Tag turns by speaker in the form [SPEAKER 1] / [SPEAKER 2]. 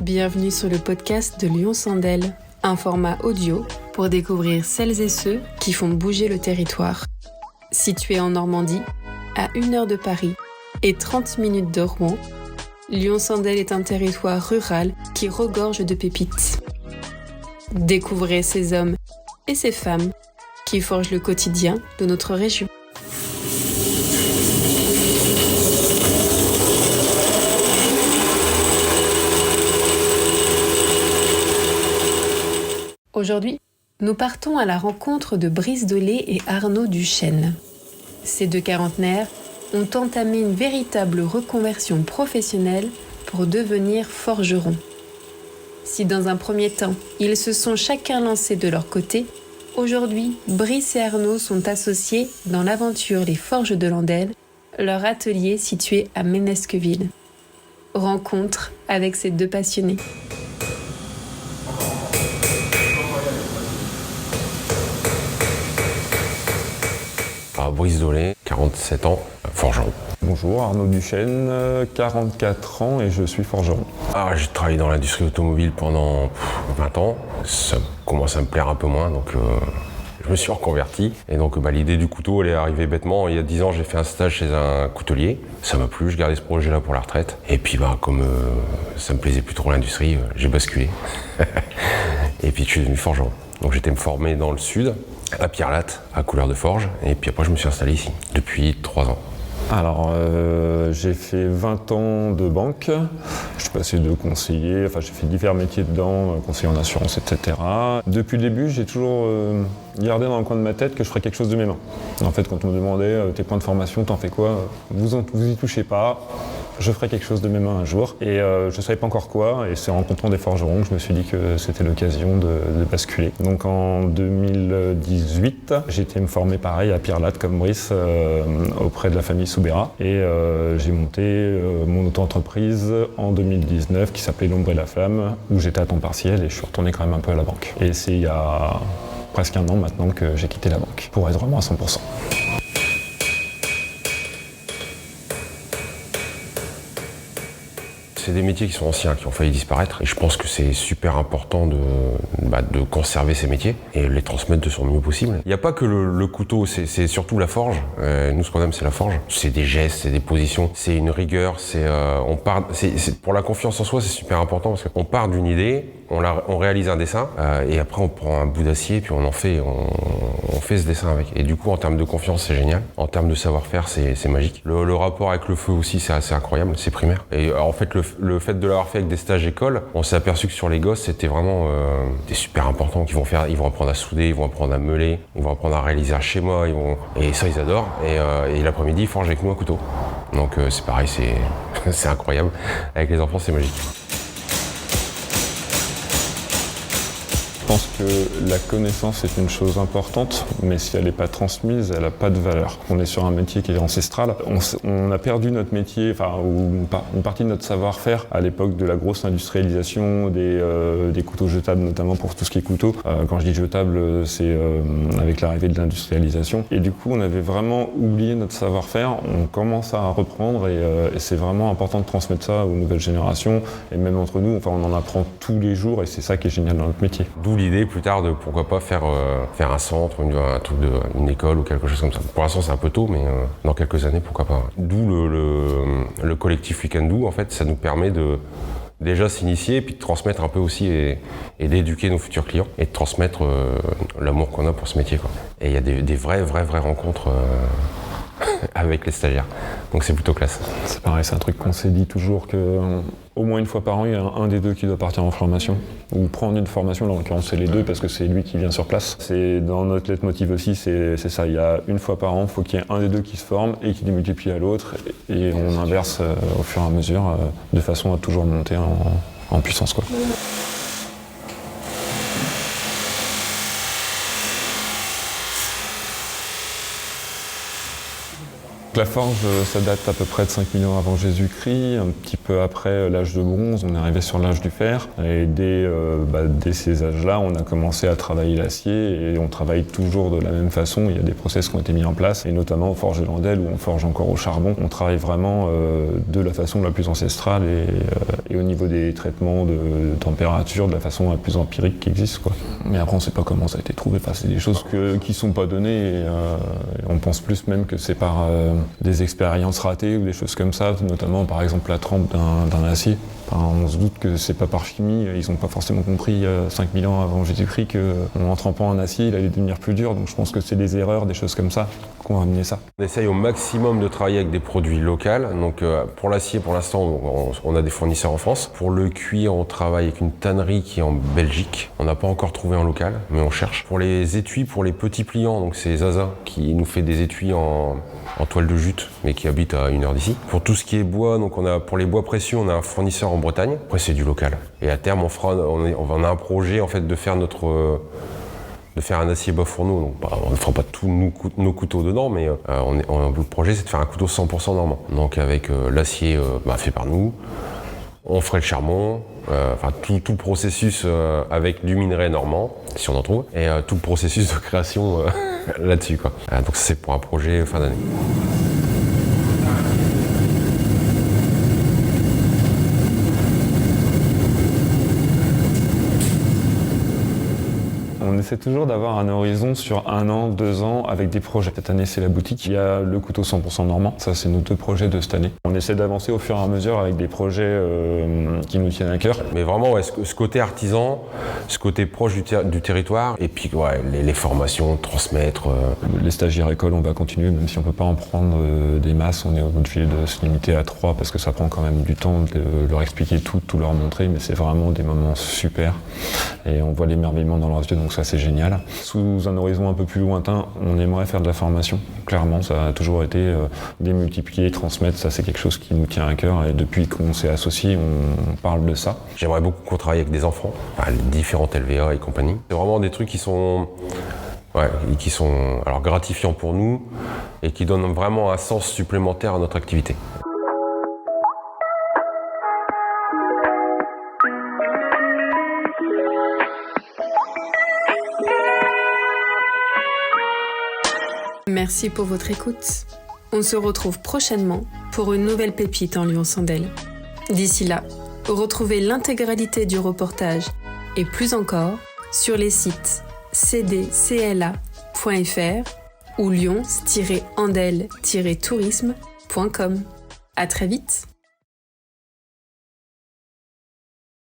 [SPEAKER 1] Bienvenue sur le podcast de Lyon Sandel, un format audio pour découvrir celles et ceux qui font bouger le territoire. Situé en Normandie, à 1 heure de Paris et 30 minutes de Rouen, Lyon Sandel est un territoire rural qui regorge de pépites. Découvrez ces hommes et ces femmes qui forgent le quotidien de notre région. Aujourd'hui, nous partons à la rencontre de Brice Dolé et Arnaud Duchesne. Ces deux quarantenaires ont entamé une véritable reconversion professionnelle pour devenir forgerons. Si dans un premier temps, ils se sont chacun lancés de leur côté, aujourd'hui, Brice et Arnaud sont associés dans l'aventure Les Forges de Landelle, leur atelier situé à Ménesqueville. Rencontre avec ces deux passionnés.
[SPEAKER 2] Brice Dolé, 47 ans, forgeron.
[SPEAKER 3] Bonjour, Arnaud Duchesne, 44 ans et je suis forgeron.
[SPEAKER 2] J'ai travaillé dans l'industrie automobile pendant 20 ans. Ça commence à me plaire un peu moins, donc je me suis reconverti. Et donc l'idée du couteau, elle est arrivée bêtement. Il y a 10 ans, j'ai fait un stage chez un coutelier. Ça m'a plu, je gardais ce projet-là pour la retraite. Et puis comme ça me plaisait plus trop l'industrie, j'ai basculé. Et puis je suis devenu forgeron. Donc j'étais me former dans le sud, à Pierre-Latte, à Couleur de Forge, et puis après je me suis installé ici, depuis 3 ans.
[SPEAKER 3] Alors j'ai fait 20 ans de banque, je suis passé de conseiller, j'ai fait divers métiers dedans, conseiller en assurance, etc. Depuis le début, j'ai toujours gardé dans le coin de ma tête que je ferais quelque chose de mes mains. En fait, quand on me demandait tes points de formation, t'en fais quoi ? Vous y touchez pas. Je ferai quelque chose de mes mains un jour. Et je ne savais pas encore quoi. Et c'est en rencontrant des forgerons que je me suis dit que c'était l'occasion de basculer. Donc en 2018, j'ai été me former pareil à Pierre-Latte comme Brice auprès de la famille Soubera. Et j'ai monté mon auto-entreprise en 2019 qui s'appelait L'Ombre et la Flamme, où j'étais à temps partiel et je suis retourné quand même un peu à la banque. Et c'est il y a presque 1 an maintenant que j'ai quitté la banque pour être vraiment à 100%.
[SPEAKER 2] C'est des métiers qui sont anciens, qui ont failli disparaître. Et je pense que c'est super important de conserver ces métiers et les transmettre de son mieux possible. Il n'y a pas que le couteau, c'est surtout la forge. Nous, ce qu'on aime, c'est la forge. C'est des gestes, c'est des positions, c'est une rigueur. Pour la confiance en soi, c'est super important parce qu'on part d'une idée, on réalise un dessin et après on prend un bout d'acier puis on fait ce dessin avec. Et du coup, en termes de confiance, c'est génial. En termes de savoir-faire, c'est magique. Le rapport avec le feu aussi, c'est assez incroyable. C'est primaire. Et en fait, le fait de l'avoir fait avec des stages école, on s'est aperçu que sur les gosses, c'était vraiment super important. Ils vont apprendre à souder, ils vont apprendre à meuler, ils vont apprendre à réaliser un schéma, et ça, ils adorent. Et l'après-midi, ils forgent avec nous un couteau. Donc c'est pareil, c'est incroyable. Avec les enfants, c'est magique.
[SPEAKER 3] Je pense que la connaissance est une chose importante, mais si elle n'est pas transmise, elle n'a pas de valeur. On est sur un métier qui est ancestral. On a perdu notre métier, ou une partie de notre savoir-faire à l'époque de la grosse industrialisation des couteaux jetables, notamment pour tout ce qui est couteau. Quand je dis jetable, c'est avec l'arrivée de l'industrialisation. Et du coup, on avait vraiment oublié notre savoir-faire. On commence à reprendre et c'est vraiment important de transmettre ça aux nouvelles générations. Et même entre nous, on en apprend tous les jours et c'est ça qui est génial dans notre métier.
[SPEAKER 2] D'où l'idée plus tard de pourquoi pas faire un centre, un truc une école ou quelque chose comme ça. Pour l'instant c'est un peu tôt, mais dans quelques années pourquoi pas. D'où le collectif We Can Do, en fait, ça nous permet de déjà s'initier et puis de transmettre un peu aussi et d'éduquer nos futurs clients et de transmettre l'amour qu'on a pour ce métier, quoi. Et il y a des vraies rencontres avec les stagiaires. Donc c'est plutôt classe.
[SPEAKER 3] C'est pareil, c'est un truc qu'on s'est dit toujours que au moins une fois par an, il y a un des deux qui doit partir en formation ou prendre une formation. Là, en l'occurrence, c'est les deux parce que c'est lui qui vient sur place. C'est dans notre leitmotiv aussi, c'est ça. Il y a une fois par an, il faut qu'il y ait un des deux qui se forme et qui démultiplie à l'autre et on inverse au fur et à mesure de façon à toujours monter en puissance, quoi. La forge, ça date à peu près de 5000 ans avant Jésus-Christ, un petit peu après l'âge de bronze, on est arrivé sur l'âge du fer. Et dès ces âges-là, on a commencé à travailler l'acier et on travaille toujours de la même façon. Il y a des process qui ont été mis en place, et notamment au Forges Landel où on forge encore au charbon. On travaille vraiment de la façon la plus ancestrale et au niveau des traitements de température, de la façon la plus empirique qui existe, quoi. Mais après, on ne sait pas comment ça a été trouvé. Enfin, c'est des choses qui ne sont pas données et on pense plus même que c'est par des expériences ratées ou des choses comme ça, notamment par exemple la trempe d'un acier. Enfin, on se doute que c'est pas par chimie, ils n'ont pas forcément compris 5000 ans avant Jésus-Christ qu'en trempant un acier, il allait devenir plus dur, donc je pense que c'est des erreurs, des choses comme ça, qui ont amené ça.
[SPEAKER 2] On essaye au maximum de travailler avec des produits locaux, donc pour l'acier, pour l'instant, on a des fournisseurs en France. Pour le cuir, on travaille avec une tannerie qui est en Belgique. On n'a pas encore trouvé en local, mais on cherche. Pour les étuis, pour les petits pliants, donc c'est Zaza qui nous fait des étuis en toile de jute, mais qui habite à 1 heure d'ici. Pour tout ce qui est bois, donc pour les bois précieux, on a un fournisseur en Bretagne. Après, c'est du local. Et à terme, on a un projet en fait de faire un acier bois fourneau. Donc, on ne fera pas tous nos couteaux dedans, mais le projet, c'est de faire un couteau 100% normand. Donc avec l'acier fait par nous, on ferait le charbon, tout le processus avec du minerai normand, si on en trouve, et tout le processus de création là-dessus, quoi. Donc c'est pour un projet fin d'année.
[SPEAKER 3] On essaie toujours d'avoir un horizon sur 1 an, 2 ans avec des projets. Cette année, c'est la boutique. Il y a le couteau 100% normand. Ça, c'est nos 2 projets de cette année. On essaie d'avancer au fur et à mesure avec des projets qui nous tiennent à cœur.
[SPEAKER 2] Mais vraiment, ce côté artisan, ce côté proche du territoire, et puis les formations, transmettre.
[SPEAKER 3] Les stagiaires écoles, on va continuer, même si on ne peut pas en prendre des masses. On est obligé de se limiter à 3 parce que ça prend quand même du temps de leur expliquer tout leur montrer. Mais c'est vraiment des moments super. Et on voit l'émerveillement dans leurs yeux. Donc ça, c'est génial. Sous un horizon un peu plus lointain, on aimerait faire de la formation. Clairement, ça a toujours été démultiplier, transmettre. Ça, c'est quelque chose qui nous tient à cœur. Et depuis qu'on s'est associés, on parle de ça.
[SPEAKER 2] J'aimerais beaucoup qu'on travaille avec des enfants, les différentes LVA et compagnie. C'est vraiment des trucs qui sont alors gratifiants pour nous et qui donnent vraiment un sens supplémentaire à notre activité.
[SPEAKER 1] Merci pour votre écoute. On se retrouve prochainement pour une nouvelle pépite en Lyon-Sandel. D'ici là, retrouvez l'intégralité du reportage et plus encore sur les sites cdcla.fr ou lyons-andel-tourisme.com. À très vite.